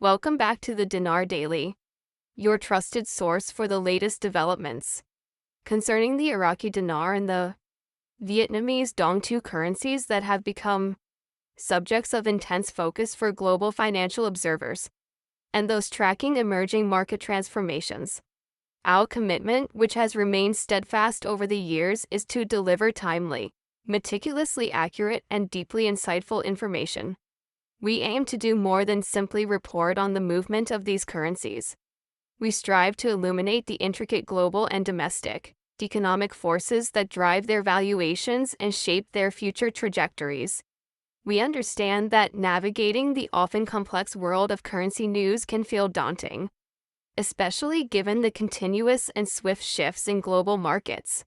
Welcome back to the Dinar Daily, your trusted source for the latest developments concerning the Iraqi dinar and the Vietnamese dong, two currencies that have become subjects of intense focus for global financial observers and those tracking emerging market transformations. Our commitment, which has remained steadfast over the years, is to deliver timely, meticulously accurate, and deeply insightful information. We aim to do more than simply report on the movement of these currencies. We strive to illuminate the intricate global and domestic economic forces that drive their valuations and shape their future trajectories. We understand that navigating the often complex world of currency news can feel daunting, especially given the continuous and swift shifts in global markets,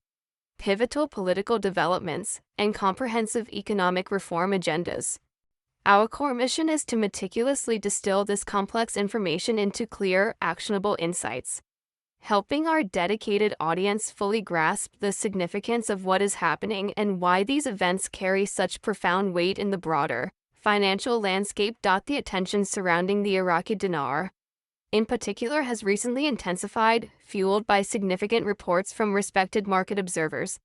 pivotal political developments, and comprehensive economic reform agendas. Our core mission is to meticulously distill this complex information into clear, actionable insights, helping our dedicated audience fully grasp the significance of what is happening and why these events carry such profound weight in the broader financial landscape. The attention surrounding the Iraqi dinar, in particular, has recently intensified, fueled by significant reports from respected market observers.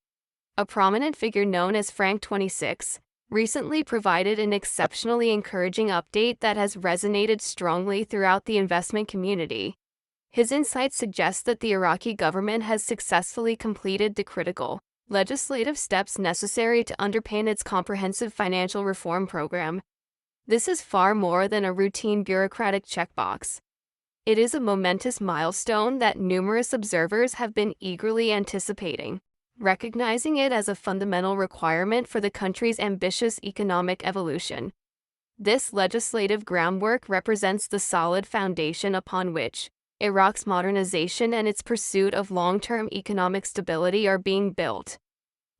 A prominent figure known as Frank 26 recently provided an exceptionally encouraging update that has resonated strongly throughout the investment community. His insights suggest that the Iraqi government has successfully completed the critical legislative steps necessary to underpin its comprehensive financial reform program. This is far more than a routine bureaucratic checkbox. It is a momentous milestone that numerous observers have been eagerly anticipating, recognizing it as a fundamental requirement for the country's ambitious economic evolution. This legislative groundwork represents the solid foundation upon which Iraq's modernization and its pursuit of long-term economic stability are being built,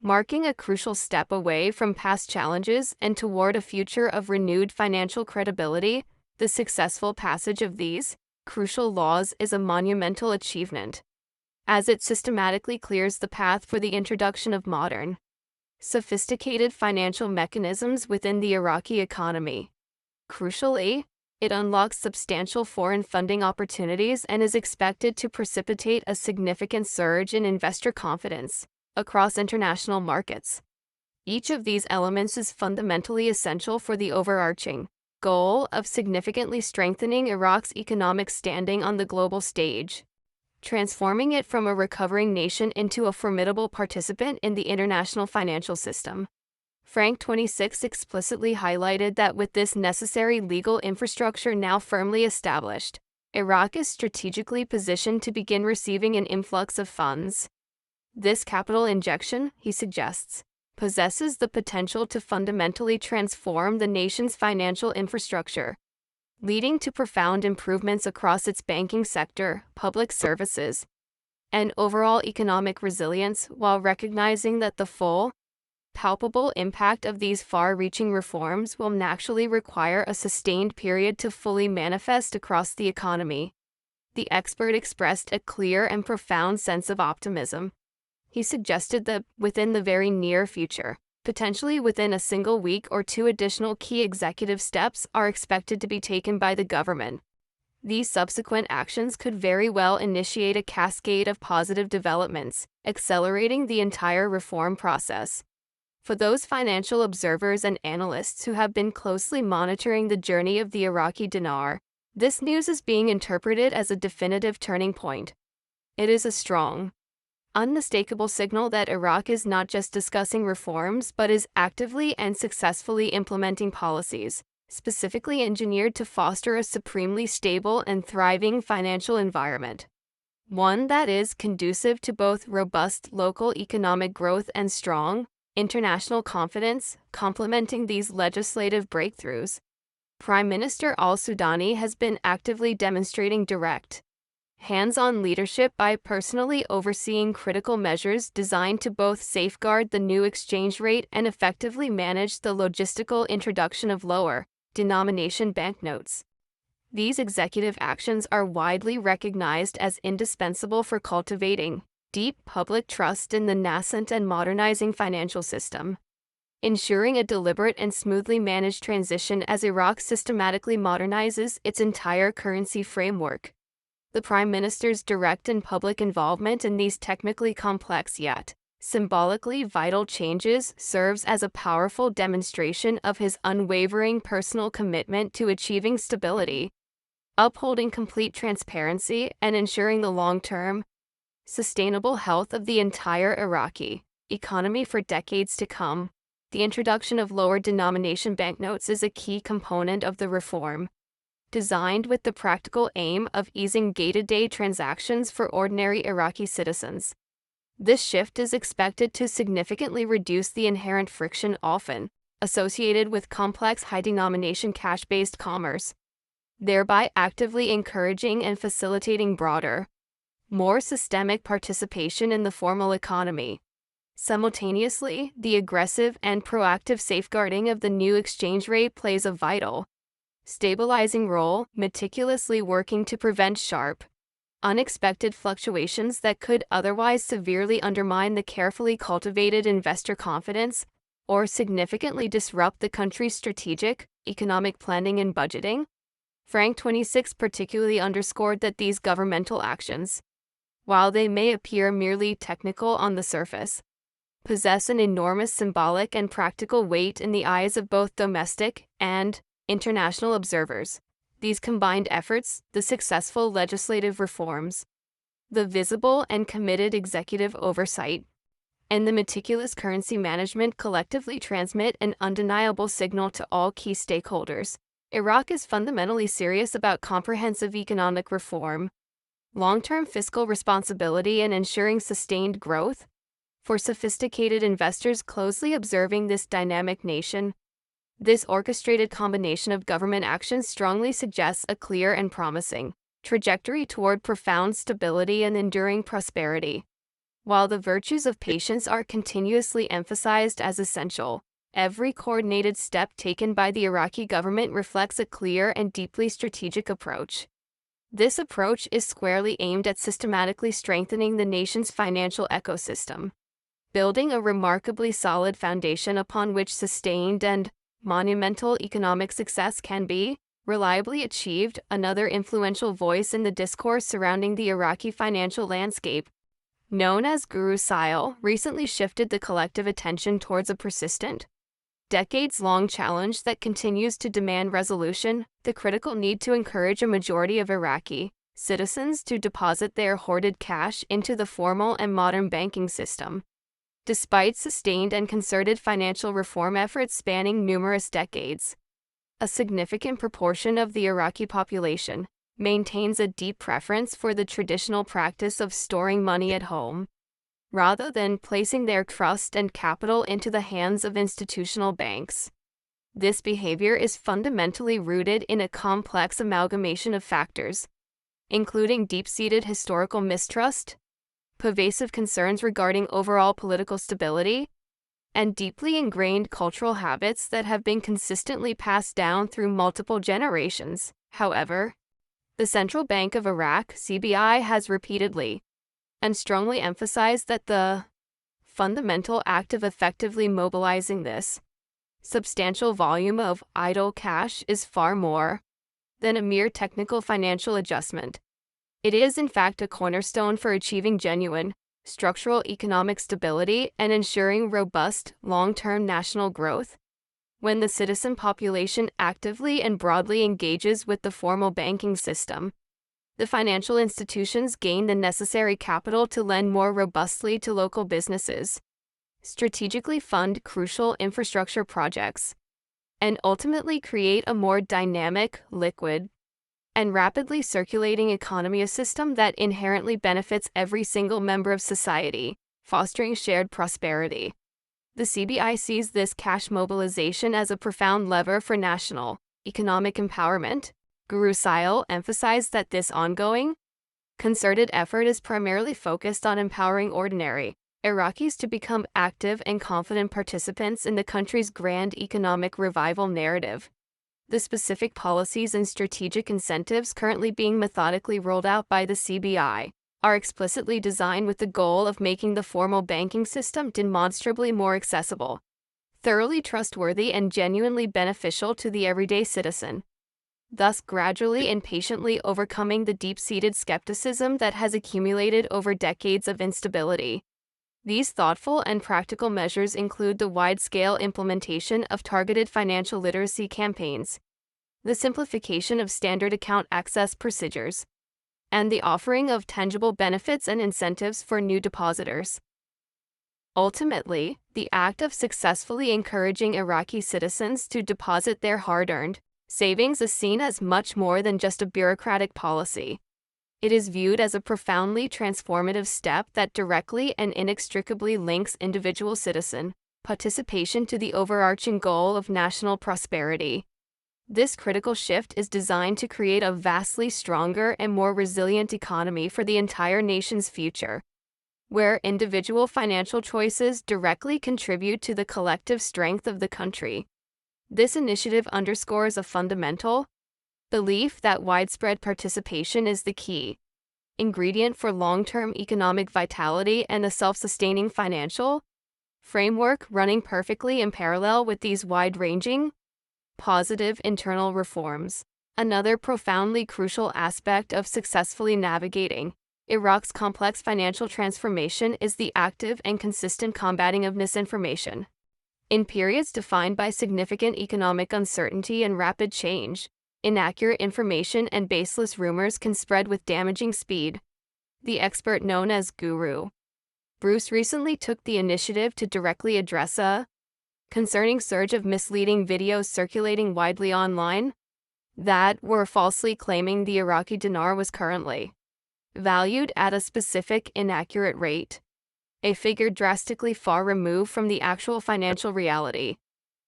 marking a crucial step away from past challenges and toward a future of renewed financial credibility. The successful passage of these crucial laws is a monumental achievement, as it systematically clears the path for the introduction of modern, sophisticated financial mechanisms within the Iraqi economy. Crucially, it unlocks substantial foreign funding opportunities and is expected to precipitate a significant surge in investor confidence across international markets. Each of these elements is fundamentally essential for the overarching goal of significantly strengthening Iraq's economic standing on the global stage, transforming it from a recovering nation into a formidable participant in the international financial system. Frank 26 explicitly highlighted that with this necessary legal infrastructure now firmly established, Iraq is strategically positioned to begin receiving an influx of funds. This capital injection, he suggests, possesses the potential to fundamentally transform the nation's financial infrastructure, leading to profound improvements across its banking sector, public services, and overall economic resilience, while recognizing that the full, palpable impact of these far-reaching reforms will naturally require a sustained period to fully manifest across the economy. The expert expressed a clear and profound sense of optimism. He suggested that within the very near future, potentially within a single week or two, additional key executive steps are expected to be taken by the government. These subsequent actions could very well initiate a cascade of positive developments, accelerating the entire reform process. For those financial observers and analysts who have been closely monitoring the journey of the Iraqi dinar, this news is being interpreted as a definitive turning point. It is a strong, unmistakable signal that Iraq is not just discussing reforms but is actively and successfully implementing policies specifically engineered to foster a supremely stable and thriving financial environment, one that is conducive to both robust local economic growth and strong international confidence. Complementing these legislative breakthroughs, Prime Minister al-Sudani has been actively demonstrating direct, hands-on leadership by personally overseeing critical measures designed to both safeguard the new exchange rate and effectively manage the logistical introduction of lower denomination banknotes. These executive actions are widely recognized as indispensable for cultivating deep public trust in the nascent and modernizing financial system. ensuring a deliberate and smoothly managed transition as Iraq systematically modernizes its entire currency framework. The Prime Minister's direct and public involvement in these technically complex yet symbolically vital changes serves as a powerful demonstration of his unwavering personal commitment to achieving stability, upholding complete transparency, and ensuring the long-term, sustainable health of the entire Iraqi economy for decades to come. The introduction of lower denomination banknotes is a key component of the reform, designed with the practical aim of easing day-to-day transactions for ordinary Iraqi citizens. This shift is expected to significantly reduce the inherent friction often associated with complex high-denomination cash-based commerce, thereby actively encouraging and facilitating broader, more systemic participation in the formal economy. Simultaneously, the aggressive and proactive safeguarding of the new exchange rate plays a vital, stabilizing role, meticulously working to prevent sharp, unexpected fluctuations that could otherwise severely undermine the carefully cultivated investor confidence or significantly disrupt the country's strategic, economic planning and budgeting. Frank 26 particularly underscored that these governmental actions, while they may appear merely technical on the surface, possess an enormous symbolic and practical weight in the eyes of both domestic and international observers. These combined efforts, the successful legislative reforms, the visible and committed executive oversight, and the meticulous currency management collectively transmit an undeniable signal to all key stakeholders. Iraq is fundamentally serious about comprehensive economic reform, long-term fiscal responsibility, and ensuring sustained growth. For sophisticated investors closely observing this dynamic nation, this orchestrated combination of government actions strongly suggests a clear and promising trajectory toward profound stability and enduring prosperity. While the virtues of patience are continuously emphasized as essential, every coordinated step taken by the Iraqi government reflects a clear and deeply strategic approach. This approach is squarely aimed at systematically strengthening the nation's financial ecosystem, building a remarkably solid foundation upon which sustained and monumental economic success can be reliably achieved. Another influential voice in the discourse surrounding the Iraqi financial landscape, known as Guru Sail, recently shifted the collective attention towards a persistent, decades-long challenge that continues to demand resolution: the critical need to encourage a majority of Iraqi citizens to deposit their hoarded cash into the formal and modern banking system. Despite sustained and concerted financial reform efforts spanning numerous decades, a significant proportion of the Iraqi population maintains a deep preference for the traditional practice of storing money at home, rather than placing their trust and capital into the hands of institutional banks. This behavior is fundamentally rooted in a complex amalgamation of factors, including deep-seated historical mistrust, pervasive concerns regarding overall political stability, and deeply ingrained cultural habits that have been consistently passed down through multiple generations. However, the Central Bank of Iraq, CBI, has repeatedly and strongly emphasized that the fundamental act of effectively mobilizing this substantial volume of idle cash is far more than a mere technical financial adjustment. It is, in fact, a cornerstone for achieving genuine, structural economic stability and ensuring robust, long-term national growth. When the citizen population actively and broadly engages with the formal banking system, the financial institutions gain the necessary capital to lend more robustly to local businesses, strategically fund crucial infrastructure projects, and ultimately create a more dynamic, liquid, and rapidly circulating economy, a system that inherently benefits every single member of society, fostering shared prosperity. The CBI sees this cash mobilization as a profound lever for national economic empowerment. Guru Sail emphasized that this ongoing, concerted effort is primarily focused on empowering ordinary Iraqis to become active and confident participants in the country's grand economic revival narrative. The specific policies and strategic incentives currently being methodically rolled out by the CBI are explicitly designed with the goal of making the formal banking system demonstrably more accessible, thoroughly trustworthy and genuinely beneficial to the everyday citizen, thus gradually and patiently overcoming the deep-seated skepticism that has accumulated over decades of instability. These thoughtful and practical measures include the wide-scale implementation of targeted financial literacy campaigns, the simplification of standard account access procedures, and the offering of tangible benefits and incentives for new depositors. Ultimately, the act of successfully encouraging Iraqi citizens to deposit their hard-earned savings is seen as much more than just a bureaucratic policy. It is viewed as a profoundly transformative step that directly and inextricably links individual citizen participation to the overarching goal of national prosperity. This critical shift is designed to create a vastly stronger and more resilient economy for the entire nation's future, where individual financial choices directly contribute to the collective strength of the country. This initiative underscores a fundamental belief that widespread participation is the key ingredient for long-term economic vitality and a self-sustaining financial framework. Running perfectly in parallel with these wide-ranging, positive internal reforms. Another profoundly crucial aspect of successfully navigating Iraq's complex financial transformation is the active and consistent combating of misinformation. In periods defined by significant economic uncertainty and rapid change, inaccurate information and baseless rumors can spread with damaging speed. The expert known as Guru Bruce recently took the initiative to directly address a concerning surge of misleading videos circulating widely online that were falsely claiming the Iraqi dinar was currently valued at a specific inaccurate rate, a figure drastically far removed from the actual financial reality.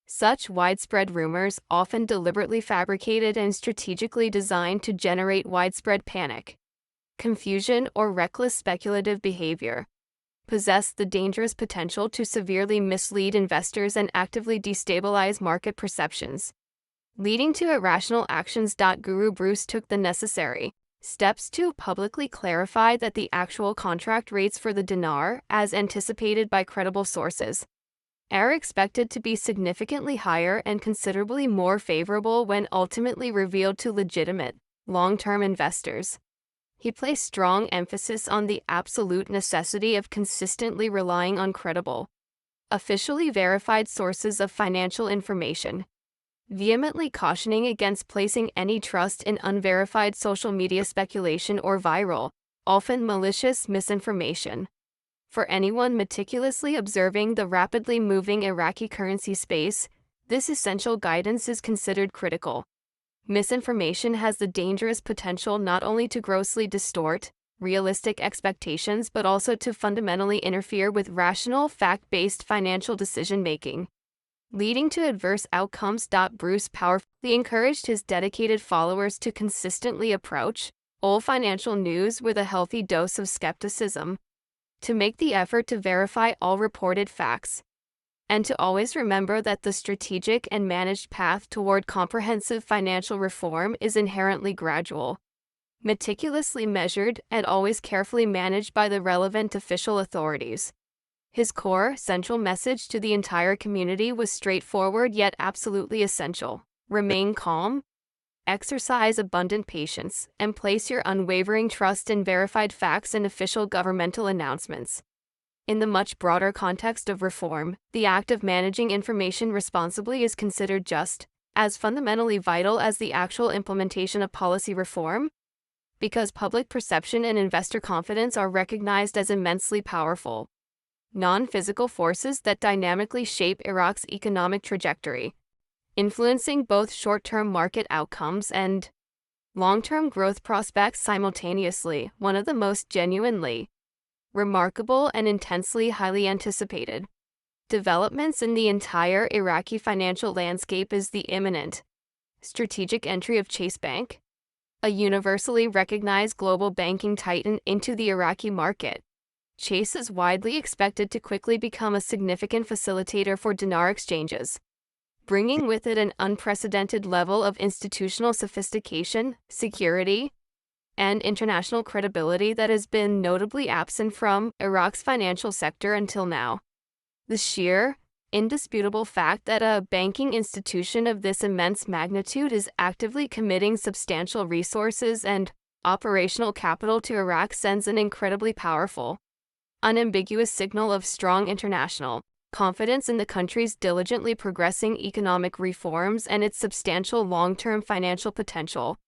Such widespread rumors, often deliberately fabricated and strategically designed to generate widespread panic, confusion, or reckless speculative behavior, possess the dangerous potential to severely mislead investors and actively destabilize market perceptions, leading to irrational actions. Guru Bruce took the necessary steps to publicly clarify that the actual contract rates for the dinar, as anticipated by credible sources, are expected to be significantly higher and considerably more favorable when ultimately revealed to legitimate, long-term investors. He placed strong emphasis on the absolute necessity of consistently relying on credible, officially verified sources of financial information, vehemently cautioning against placing any trust in unverified social media speculation or viral, often malicious misinformation. For anyone meticulously observing the rapidly moving Iraqi currency space, this essential guidance is considered critical. Misinformation has the dangerous potential not only to grossly distort realistic expectations but also to fundamentally interfere with rational, fact-based financial decision-making, leading to adverse outcomes. Bruce powerfully encouraged his dedicated followers to consistently approach all financial news with a healthy dose of skepticism, to make the effort to verify all reported facts, and to always remember that the strategic and managed path toward comprehensive financial reform is inherently gradual, meticulously measured, and always carefully managed by the relevant official authorities. His core, central message to the entire community was straightforward yet absolutely essential: remain calm, exercise abundant patience, and place your unwavering trust in verified facts and official governmental announcements. In the much broader context of reform, the act of managing information responsibly is considered just as fundamentally vital as the actual implementation of policy reform, because public perception and investor confidence are recognized as immensely powerful, non-physical forces that dynamically shape Iraq's economic trajectory, influencing both short-term market outcomes and long-term growth prospects simultaneously. One of the most genuinely remarkable and intensely highly anticipated developments in the entire Iraqi financial landscape is the imminent strategic entry of Chase Bank, a universally recognized global banking titan, into the Iraqi market. Chase is widely expected to quickly become a significant facilitator for dinar exchanges, bringing with it an unprecedented level of institutional sophistication, security, and international credibility that has been notably absent from Iraq's financial sector until now. The sheer indisputable fact that a banking institution of this immense magnitude is actively committing substantial resources and operational capital to Iraq sends an incredibly powerful, unambiguous signal of strong international confidence in the country's diligently progressing economic reforms and its substantial long-term financial potential.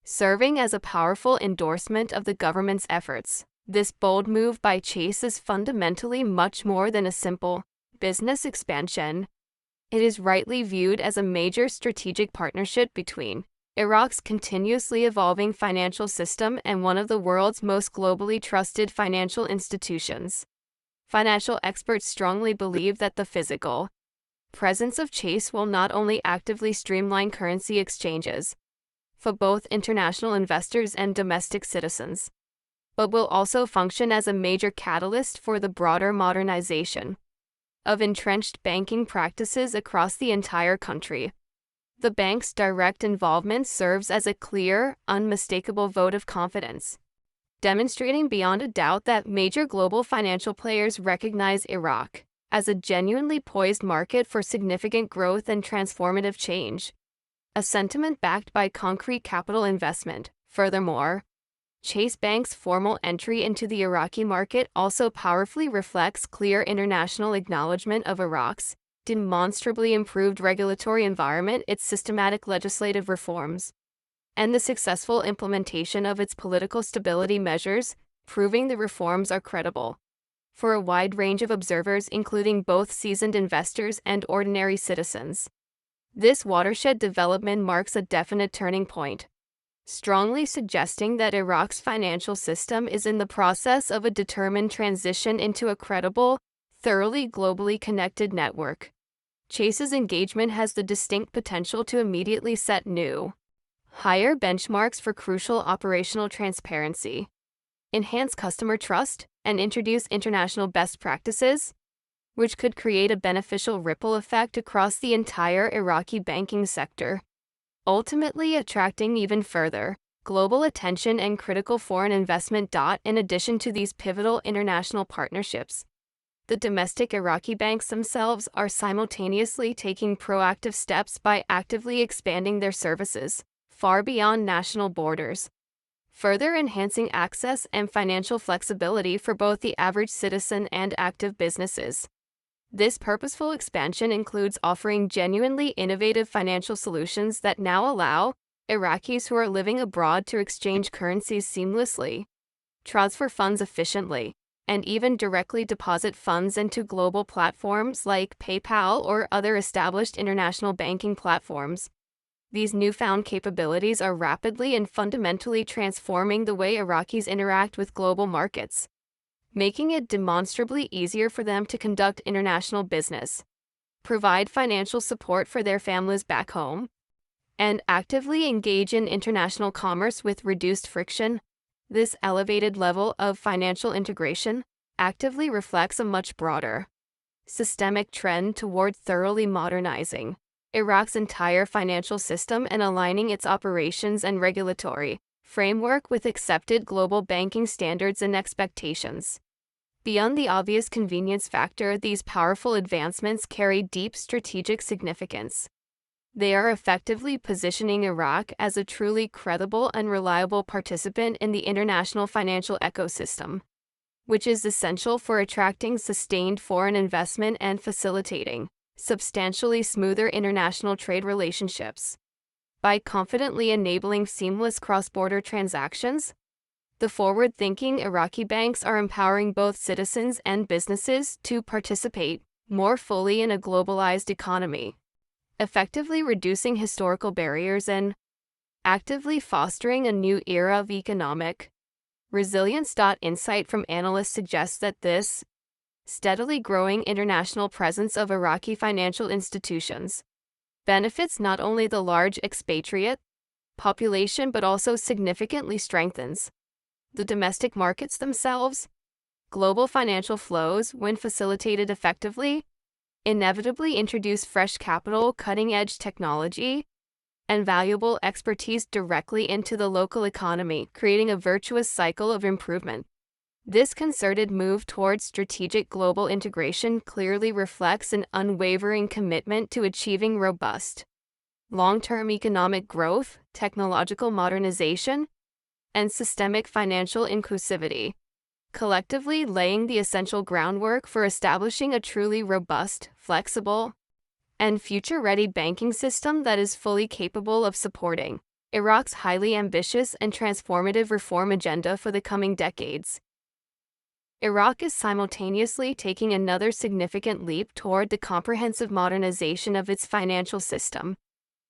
Serving as a powerful endorsement of the government's efforts, this bold move by Chase is fundamentally much more than a simple business expansion. It is rightly viewed as a major strategic partnership between Iraq's continuously evolving financial system and one of the world's most globally trusted financial institutions. Financial experts strongly believe that the physical presence of Chase will not only actively streamline currency exchanges for both international investors and domestic citizens, but will also function as a major catalyst for the broader modernization of entrenched banking practices across the entire country. The bank's direct involvement serves as a clear, unmistakable vote of confidence, demonstrating beyond a doubt that major global financial players recognize Iraq as a genuinely poised market for significant growth and transformative change, a sentiment backed by concrete capital investment. Furthermore, Chase Bank's formal entry into the Iraqi market also powerfully reflects clear international acknowledgement of Iraq's demonstrably improved regulatory environment, its systematic legislative reforms, and the successful implementation of its political stability measures, proving the reforms are credible for a wide range of observers, including both seasoned investors and ordinary citizens. This watershed development marks a definite turning point, strongly suggesting that Iraq's financial system is in the process of a determined transition into a credible, thoroughly globally connected network. Chase's engagement has the distinct potential to immediately set new, higher benchmarks for crucial operational transparency, enhance customer trust, and introduce international best practices, which could create a beneficial ripple effect across the entire Iraqi banking sector, ultimately attracting even further global attention and critical foreign investment. In addition to these pivotal international partnerships, the domestic Iraqi banks themselves are simultaneously taking proactive steps by actively expanding their services far beyond national borders, further enhancing access and financial flexibility for both the average citizen and active businesses. This purposeful expansion includes offering genuinely innovative financial solutions that now allow Iraqis who are living abroad to exchange currencies seamlessly, transfer funds efficiently, and even directly deposit funds into global platforms like PayPal or other established international banking platforms. These newfound capabilities are rapidly and fundamentally transforming the way Iraqis interact with global markets, making it demonstrably easier for them to conduct international business, provide financial support for their families back home, and actively engage in international commerce with reduced friction. This elevated level of financial integration actively reflects a much broader, systemic trend toward thoroughly modernizing Iraq's entire financial system and aligning its operations and regulatory framework with accepted global banking standards and expectations. Beyond the obvious convenience factor, these powerful advancements carry deep strategic significance. They are effectively positioning Iraq as a truly credible and reliable participant in the international financial ecosystem, which is essential for attracting sustained foreign investment and facilitating substantially smoother international trade relationships. By confidently enabling seamless cross-border transactions, the forward-thinking Iraqi banks are empowering both citizens and businesses to participate more fully in a globalized economy, effectively reducing historical barriers and actively fostering a new era of economic resilience. Insight from analysts suggests that this steadily growing international presence of Iraqi financial institutions benefits not only the large expatriate population but also significantly strengthens the domestic markets themselves. Global financial flows, when facilitated effectively, inevitably introduce fresh capital, cutting-edge technology, and valuable expertise directly into the local economy, creating a virtuous cycle of improvement. This concerted move towards strategic global integration clearly reflects an unwavering commitment to achieving robust, long-term economic growth, technological modernization, and systemic financial inclusivity, collectively laying the essential groundwork for establishing a truly robust, flexible, and future-ready banking system that is fully capable of supporting Iraq's highly ambitious and transformative reform agenda for the coming decades. Iraq is simultaneously taking another significant leap toward the comprehensive modernization of its financial system,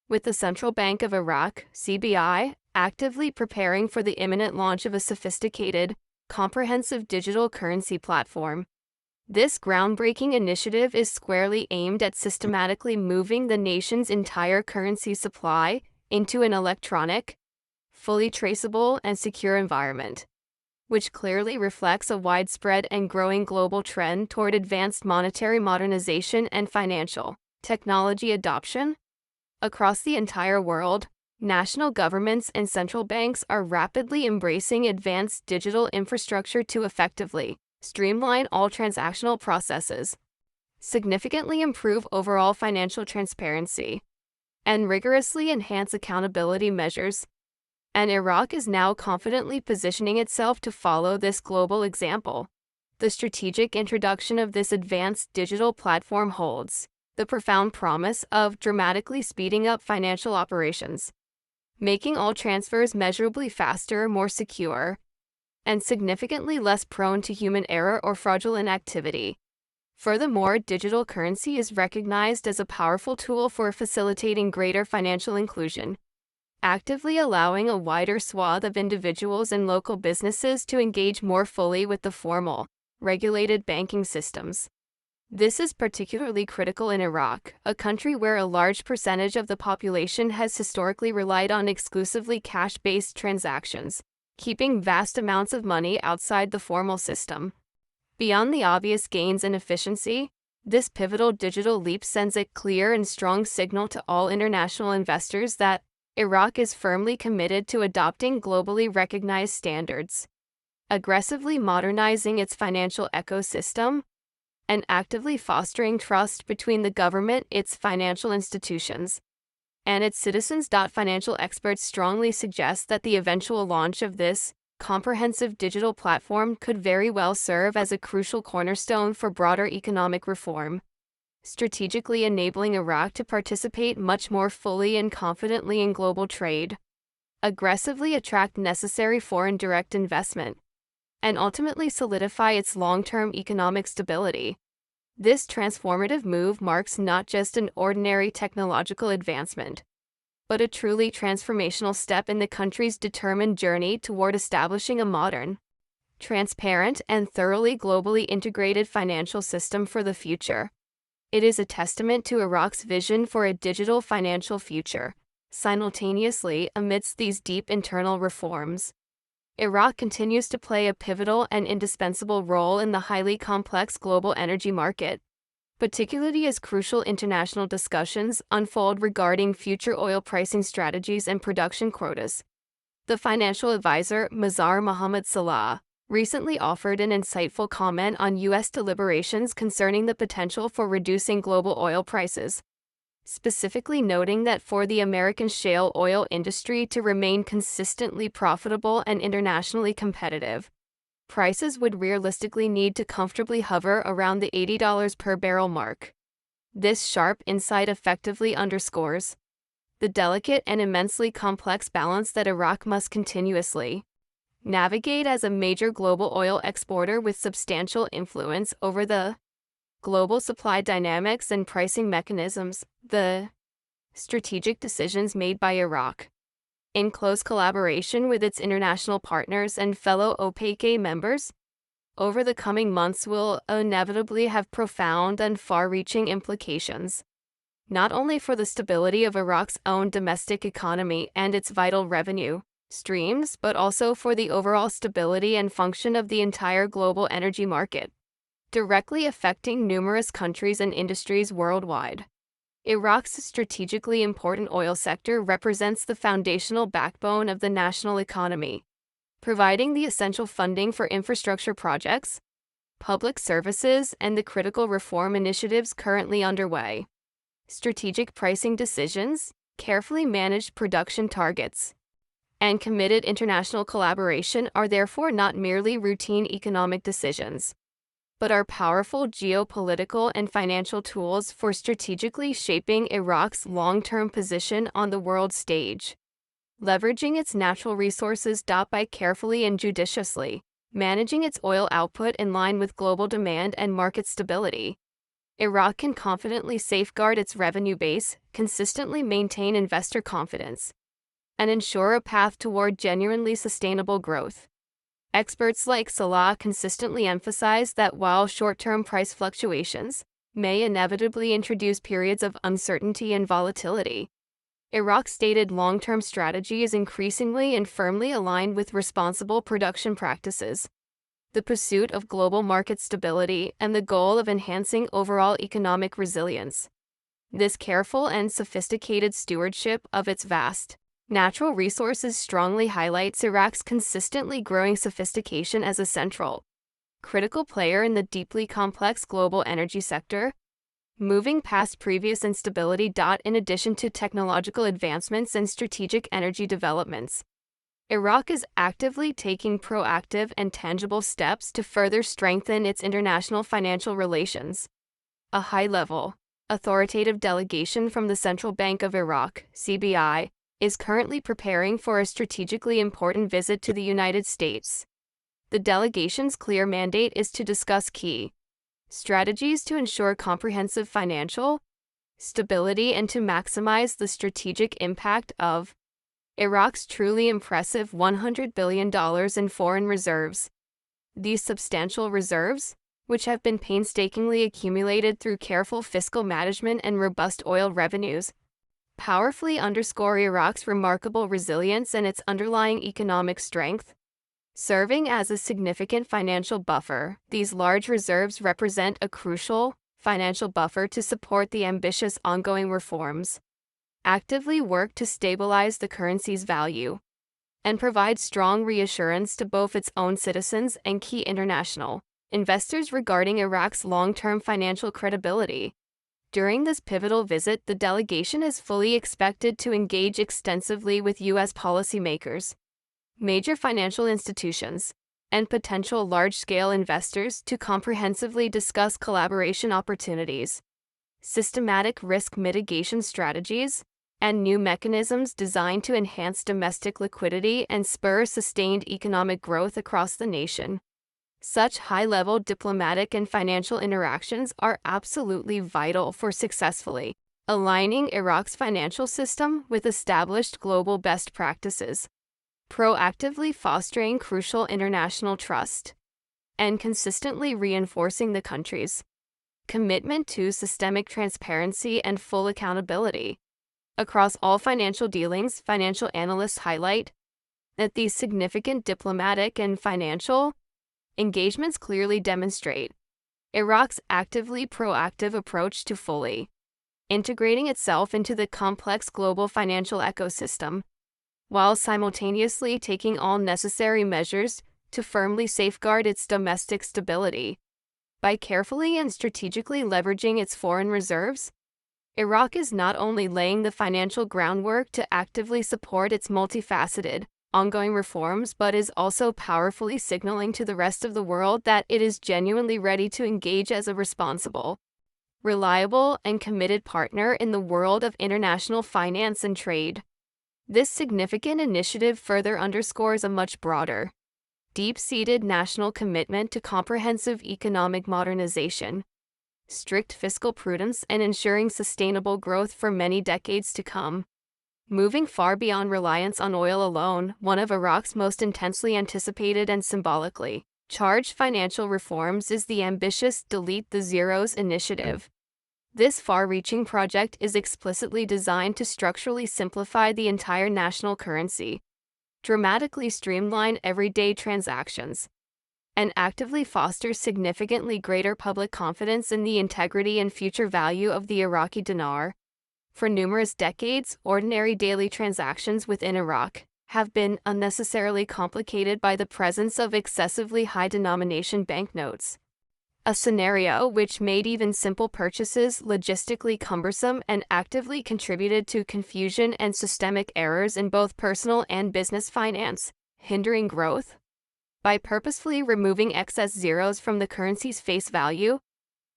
with the Central Bank of Iraq, CBI, actively preparing for the imminent launch of a sophisticated, comprehensive digital currency platform. This groundbreaking initiative is squarely aimed at systematically moving the nation's entire currency supply into an electronic, fully traceable, and secure environment, which clearly reflects a widespread and growing global trend toward advanced monetary modernization and financial technology adoption. Across the entire world, national governments and central banks are rapidly embracing advanced digital infrastructure to effectively streamline all transactional processes, significantly improve overall financial transparency, and rigorously enhance accountability measures. And Iraq is now confidently positioning itself to follow this global example. The strategic introduction of this advanced digital platform holds the profound promise of dramatically speeding up financial operations, making all transfers measurably faster, more secure, and significantly less prone to human error or fraudulent activity. Furthermore, digital currency is recognized as a powerful tool for facilitating greater financial inclusion, actively allowing a wider swath of individuals and local businesses to engage more fully with the formal, regulated banking systems. This is particularly critical in Iraq, a country where a large percentage of the population has historically relied on exclusively cash-based transactions, keeping vast amounts of money outside the formal system. Beyond the obvious gains in efficiency, this pivotal digital leap sends a clear and strong signal to all international investors that Iraq is firmly committed to adopting globally recognized standards, aggressively modernizing its financial ecosystem, and actively fostering trust between the government, its financial institutions, and its citizens. Financial experts strongly suggest that the eventual launch of this comprehensive digital platform could very well serve as a crucial cornerstone for broader economic reform, strategically enabling Iraq to participate much more fully and confidently in global trade, aggressively attract necessary foreign direct investment, and ultimately solidify its long-term economic stability. This transformative move marks not just an ordinary technological advancement, but a truly transformational step in the country's determined journey toward establishing a modern, transparent, and thoroughly globally integrated financial system for the future. It is a testament to Iraq's vision for a digital financial future. Simultaneously, amidst these deep internal reforms, Iraq continues to play a pivotal and indispensable role in the highly complex global energy market, particularly as crucial international discussions unfold regarding future oil pricing strategies and production quotas. The financial advisor, Mazar Mohammed Salah, recently offered an insightful comment on U.S. deliberations concerning the potential for reducing global oil prices, specifically noting that for the American shale oil industry to remain consistently profitable and internationally competitive, prices would realistically need to comfortably hover around the $80 per barrel mark. This sharp insight effectively underscores the delicate and immensely complex balance that Iraq must continuously navigate as a major global oil exporter with substantial influence over the global supply dynamics and pricing mechanisms. The strategic decisions made by Iraq, in close collaboration with its international partners and fellow OPEC members, over the coming months will inevitably have profound and far-reaching implications, not only for the stability of Iraq's own domestic economy and its vital revenue streams, but also for the overall stability and function of the entire global energy market, directly affecting numerous countries and industries worldwide. Iraq's strategically important oil sector represents the foundational backbone of the national economy, providing the essential funding for infrastructure projects, public services, and the critical reform initiatives currently underway. Strategic pricing decisions, carefully managed production targets, and committed international collaboration are therefore not merely routine economic decisions, but are powerful geopolitical and financial tools for strategically shaping Iraq's long-term position on the world stage. Leveraging its natural resources by carefully and judiciously managing its oil output in line with global demand and market stability, Iraq can confidently safeguard its revenue base, consistently maintain investor confidence, and ensure a path toward genuinely sustainable growth. Experts like Salah consistently emphasize that while short-term price fluctuations may inevitably introduce periods of uncertainty and volatility, Iraq's stated long-term strategy is increasingly and firmly aligned with responsible production practices, the pursuit of global market stability, and the goal of enhancing overall economic resilience. This careful and sophisticated stewardship of its vast natural resources strongly highlights Iraq's consistently growing sophistication as a central, critical player in the deeply complex global energy sector. Moving past previous instability. In addition to technological advancements and strategic energy developments, Iraq is actively taking proactive and tangible steps to further strengthen its international financial relations. A high-level, authoritative delegation from the Central Bank of Iraq, CBI, is currently preparing for a strategically important visit to the United States. The delegation's clear mandate is to discuss key strategies to ensure comprehensive financial stability and to maximize the strategic impact of Iraq's truly impressive $100 billion in foreign reserves. These substantial reserves, which have been painstakingly accumulated through careful fiscal management and robust oil revenues, powerfully underscore Iraq's remarkable resilience and its underlying economic strength. Serving as a significant financial buffer, these large reserves represent a crucial financial buffer to support the ambitious ongoing reforms, actively work to stabilize the currency's value, and provide strong reassurance to both its own citizens and key international investors regarding Iraq's long-term financial credibility. During this pivotal visit, the delegation is fully expected to engage extensively with U.S. policymakers, major financial institutions, and potential large-scale investors to comprehensively discuss collaboration opportunities, systematic risk mitigation strategies, and new mechanisms designed to enhance domestic liquidity and spur sustained economic growth across the nation. Such high-level diplomatic and financial interactions are absolutely vital for successfully aligning Iraq's financial system with established global best practices, proactively fostering crucial international trust, and consistently reinforcing the country's commitment to systemic transparency and full accountability. Across all financial dealings, financial analysts highlight that these significant diplomatic and financial engagements clearly demonstrate Iraq's actively proactive approach to fully integrating itself into the complex global financial ecosystem, while simultaneously taking all necessary measures to firmly safeguard its domestic stability. By carefully and strategically leveraging its foreign reserves, Iraq is not only laying the financial groundwork to actively support its multifaceted, ongoing reforms, but is also powerfully signaling to the rest of the world that it is genuinely ready to engage as a responsible, reliable, and committed partner in the world of international finance and trade. This significant initiative further underscores a much broader, deep-seated national commitment to comprehensive economic modernization, strict fiscal prudence, and ensuring sustainable growth for many decades to come. Moving far beyond reliance on oil alone, one of Iraq's most intensely anticipated and symbolically charged financial reforms is the ambitious Delete the Zeros initiative. This far-reaching project is explicitly designed to structurally simplify the entire national currency, dramatically streamline everyday transactions, and actively foster significantly greater public confidence in the integrity and future value of the Iraqi dinar. For numerous decades, ordinary daily transactions within Iraq have been unnecessarily complicated by the presence of excessively high denomination banknotes, a scenario which made even simple purchases logistically cumbersome and actively contributed to confusion and systemic errors in both personal and business finance, hindering growth. By purposefully removing excess zeros from the currency's face value,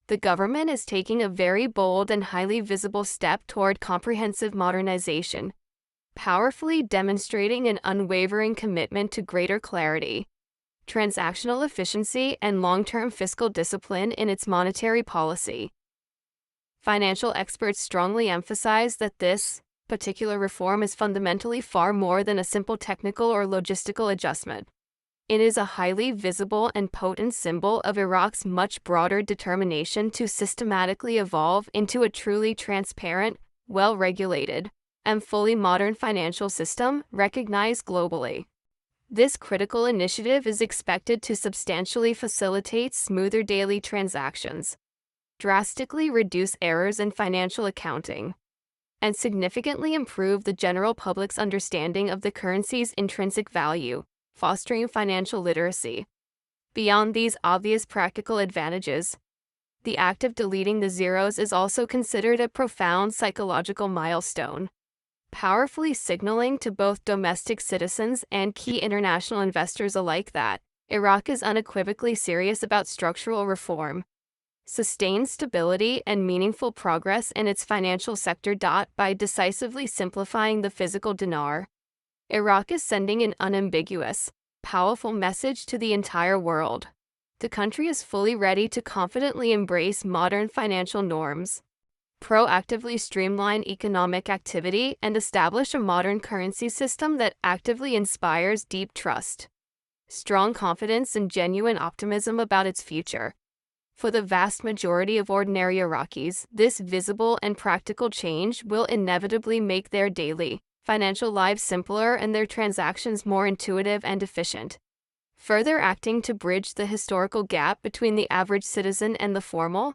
the government is taking a very bold and highly visible step toward comprehensive modernization, powerfully demonstrating an unwavering commitment to greater clarity, transactional efficiency, and long-term fiscal discipline in its monetary policy. Financial experts strongly emphasize that this particular reform is fundamentally far more than a simple technical or logistical adjustment. It is a highly visible and potent symbol of Iraq's much broader determination to systematically evolve into a truly transparent, well-regulated, and fully modern financial system recognized globally. This critical initiative is expected to substantially facilitate smoother daily transactions, drastically reduce errors in financial accounting, and significantly improve the general public's understanding of the currency's intrinsic value, fostering financial literacy. Beyond these obvious practical advantages, the act of deleting the zeros is also considered a profound psychological milestone, powerfully signaling to both domestic citizens and key international investors alike that Iraq is unequivocally serious about structural reform, sustained stability, and meaningful progress in its financial sector. By decisively simplifying the physical dinar, Iraq is sending an unambiguous, powerful message to the entire world. The country is fully ready to confidently embrace modern financial norms, proactively streamline economic activity, and establish a modern currency system that actively inspires deep trust, strong confidence, and genuine optimism about its future. For the vast majority of ordinary Iraqis, this visible and practical change will inevitably make their daily financial lives simpler and their transactions more intuitive and efficient, further acting to bridge the historical gap between the average citizen and the formal,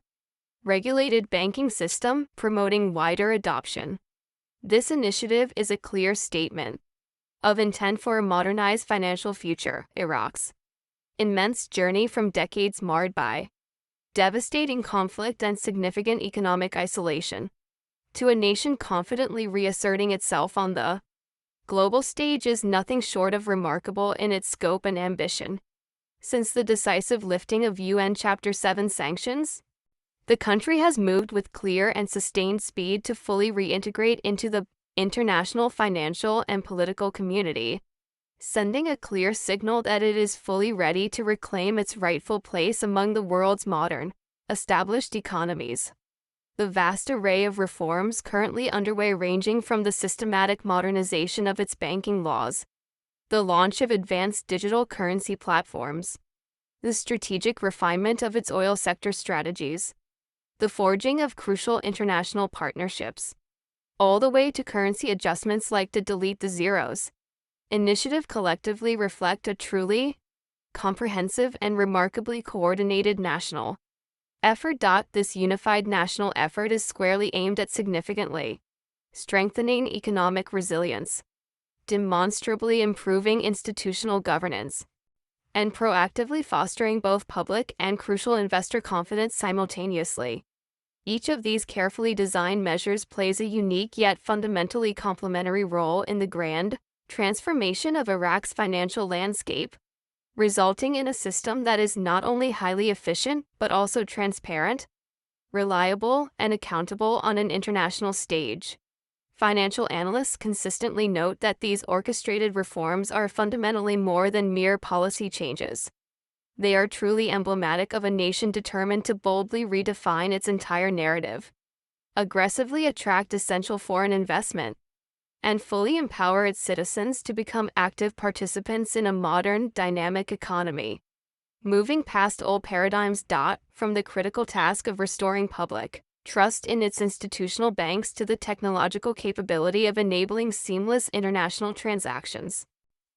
regulated banking system, promoting wider adoption. This initiative is a clear statement of intent for a modernized financial future. Iraq's immense journey from decades marred by devastating conflict and significant economic isolation to a nation confidently reasserting itself on the global stage is nothing short of remarkable in its scope and ambition. Since the decisive lifting of UN Chapter 7 sanctions, the country has moved with clear and sustained speed to fully reintegrate into the international financial and political community, sending a clear signal that it is fully ready to reclaim its rightful place among the world's modern, established economies. The vast array of reforms currently underway, ranging from the systematic modernization of its banking laws, the launch of advanced digital currency platforms, the strategic refinement of its oil sector strategies, the forging of crucial international partnerships, all the way to currency adjustments like to delete the zeros, initiative collectively reflect a truly comprehensive and remarkably coordinated national effort. This unified national effort is squarely aimed at significantly strengthening economic resilience, demonstrably improving institutional governance, and proactively fostering both public and crucial investor confidence simultaneously. Each of these carefully designed measures plays a unique yet fundamentally complementary role in the grand transformation of Iraq's financial landscape, resulting in a system that is not only highly efficient but also transparent, reliable, and accountable on an international stage. Financial analysts consistently note that these orchestrated reforms are fundamentally more than mere policy changes. They are truly emblematic of a nation determined to boldly redefine its entire narrative, aggressively attract essential foreign investment, and fully empower its citizens to become active participants in a modern, dynamic economy. Moving past old paradigms. From the critical task of restoring public trust in its institutional banks to the technological capability of enabling seamless international transactions,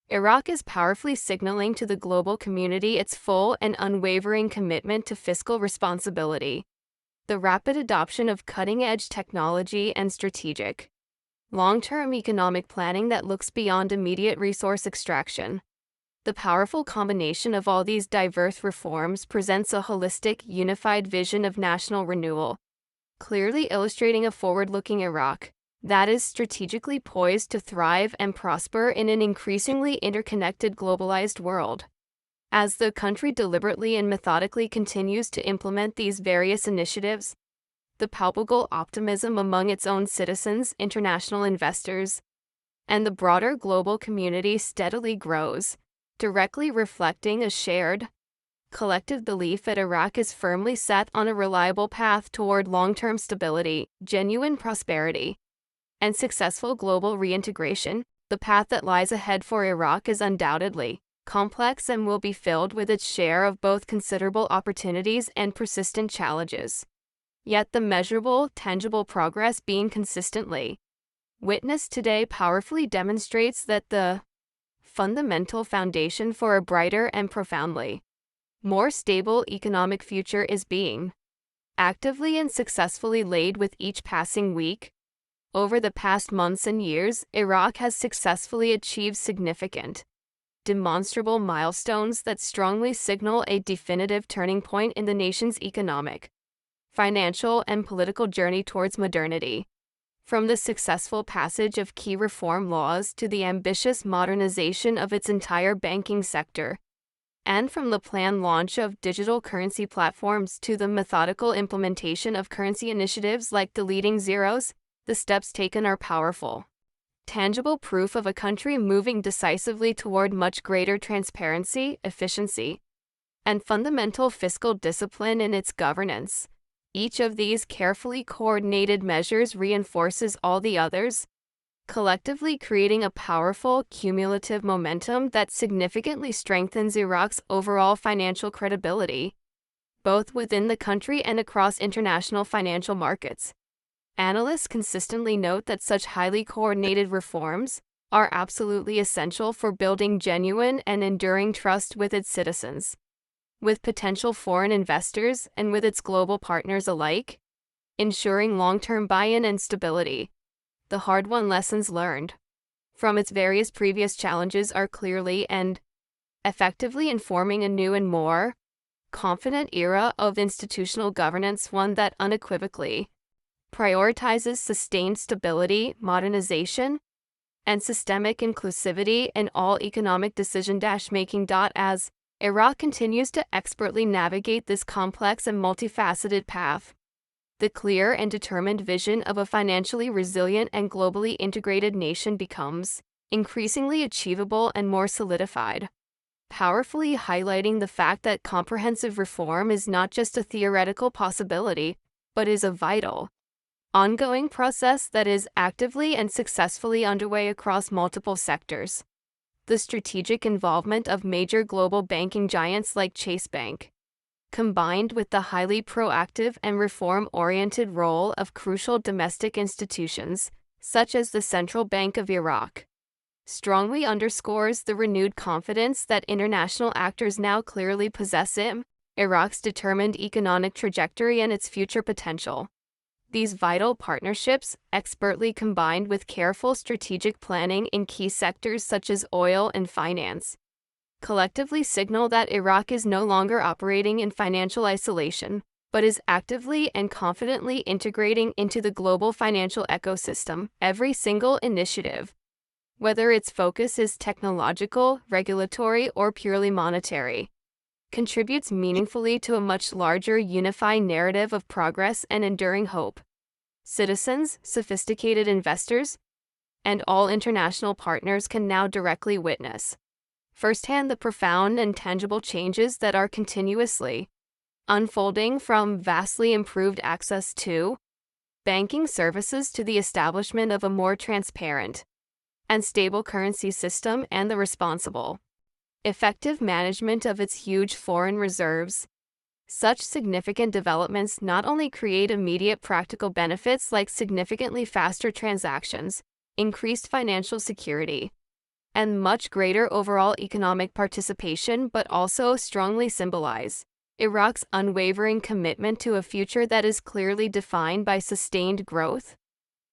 Iraq is powerfully signaling to the global community its full and unwavering commitment to fiscal responsibility. The rapid adoption of cutting-edge technology and strategic long-term economic planning that looks beyond immediate resource extraction. The powerful combination of all these diverse reforms presents a holistic, unified vision of national renewal, clearly illustrating a forward-looking Iraq that is strategically poised to thrive and prosper in an increasingly interconnected globalized world. As the country deliberately and methodically continues to implement these various initiatives, the palpable optimism among its own citizens, international investors, and the broader global community steadily grows, directly reflecting a shared, collective belief that Iraq is firmly set on a reliable path toward long-term stability, genuine prosperity, and successful global reintegration. The path that lies ahead for Iraq is undoubtedly complex and will be filled with its share of both considerable opportunities and persistent challenges. Yet the measurable, tangible progress being consistently witnessed today powerfully demonstrates that the fundamental foundation for a brighter and profoundly more stable economic future is being actively and successfully laid with each passing week. Over the past months and years, Iraq has successfully achieved significant, demonstrable milestones that strongly signal a definitive turning point in the nation's economic, financial, and political journey towards modernity. From the successful passage of key reform laws to the ambitious modernization of its entire banking sector, and from the planned launch of digital currency platforms to the methodical implementation of currency initiatives like deleting zeros, the steps taken are powerful, tangible proof of a country moving decisively toward much greater transparency, efficiency, and fundamental fiscal discipline in its governance. Each of these carefully coordinated measures reinforces all the others, collectively creating a powerful, cumulative momentum that significantly strengthens Iraq's overall financial credibility, both within the country and across international financial markets. Analysts consistently note that such highly coordinated reforms are absolutely essential for building genuine and enduring trust with its citizens, with potential foreign investors, and with its global partners alike, ensuring long-term buy-in and stability. The hard-won lessons learned from its various previous challenges are clearly and effectively informing a new and more confident era of institutional governance, one that unequivocally prioritizes sustained stability, modernization, and systemic inclusivity in all economic decision-making. As Iraq continues to expertly navigate this complex and multifaceted path, the clear and determined vision of a financially resilient and globally integrated nation becomes increasingly achievable and more solidified, powerfully highlighting the fact that comprehensive reform is not just a theoretical possibility, but is a vital, ongoing process that is actively and successfully underway across multiple sectors. The strategic involvement of major global banking giants like Chase Bank, combined with the highly proactive and reform-oriented role of crucial domestic institutions, such as the Central Bank of Iraq, strongly underscores the renewed confidence that international actors now clearly possess in Iraq's determined economic trajectory and its future potential. These vital partnerships, expertly combined with careful strategic planning in key sectors such as oil and finance, collectively signal that Iraq is no longer operating in financial isolation, but is actively and confidently integrating into the global financial ecosystem. Every single initiative, whether its focus is technological, regulatory, or purely monetary, contributes meaningfully to a much larger unified narrative of progress and enduring hope. Citizens, sophisticated investors, and all international partners can now directly witness firsthand the profound and tangible changes that are continuously unfolding, from vastly improved access to banking services to the establishment of a more transparent and stable currency system and the responsible, effective management of its huge foreign reserves. Such significant developments not only create immediate practical benefits like significantly faster transactions, increased financial security, and much greater overall economic participation, but also strongly symbolize Iraq's unwavering commitment to a future that is clearly defined by sustained growth,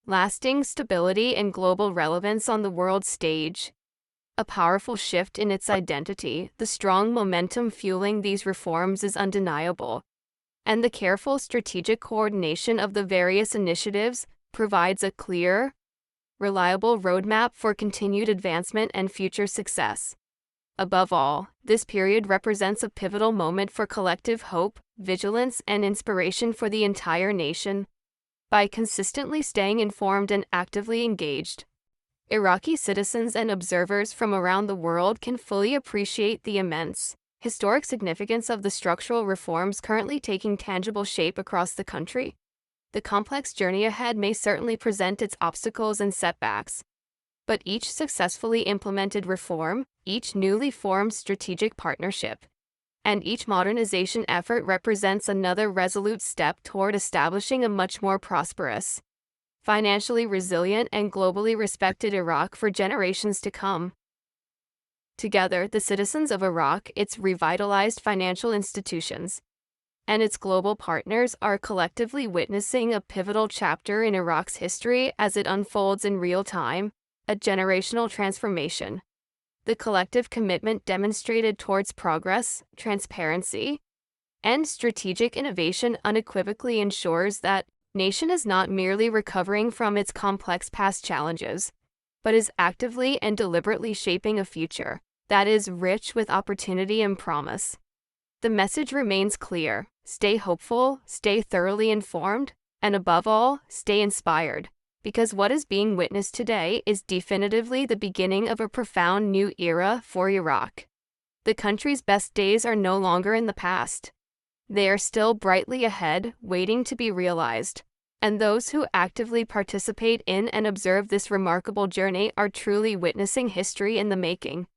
lasting stability and global relevance on the world stage. A powerful shift in its identity, the strong momentum fueling these reforms is undeniable, and the careful strategic coordination of the various initiatives provides a clear, reliable roadmap for continued advancement and future success. Above all, this period represents a pivotal moment for collective hope, vigilance, and inspiration for the entire nation. By consistently staying informed and actively engaged, Iraqi citizens and observers from around the world can fully appreciate the immense, historic significance of the structural reforms currently taking tangible shape across the country. The complex journey ahead may certainly present its obstacles and setbacks, but each successfully implemented reform, each newly formed strategic partnership, and each modernization effort represents another resolute step toward establishing a much more prosperous, financially resilient, and globally respected Iraq for generations to come. Together, the citizens of Iraq, its revitalized financial institutions, and its global partners are collectively witnessing a pivotal chapter in Iraq's history as it unfolds in real time, a generational transformation. The collective commitment demonstrated towards progress, transparency, and strategic innovation unequivocally ensures that nation is not merely recovering from its complex past challenges, but is actively and deliberately shaping a future that is rich with opportunity and promise. The message remains clear: stay hopeful, stay thoroughly informed, and above all, stay inspired, because what is being witnessed today is definitively the beginning of a profound new era for Iraq. The country's best days are no longer in the past. They are still brightly ahead, waiting to be realized, and those who actively participate in and observe this remarkable journey are truly witnessing history in the making.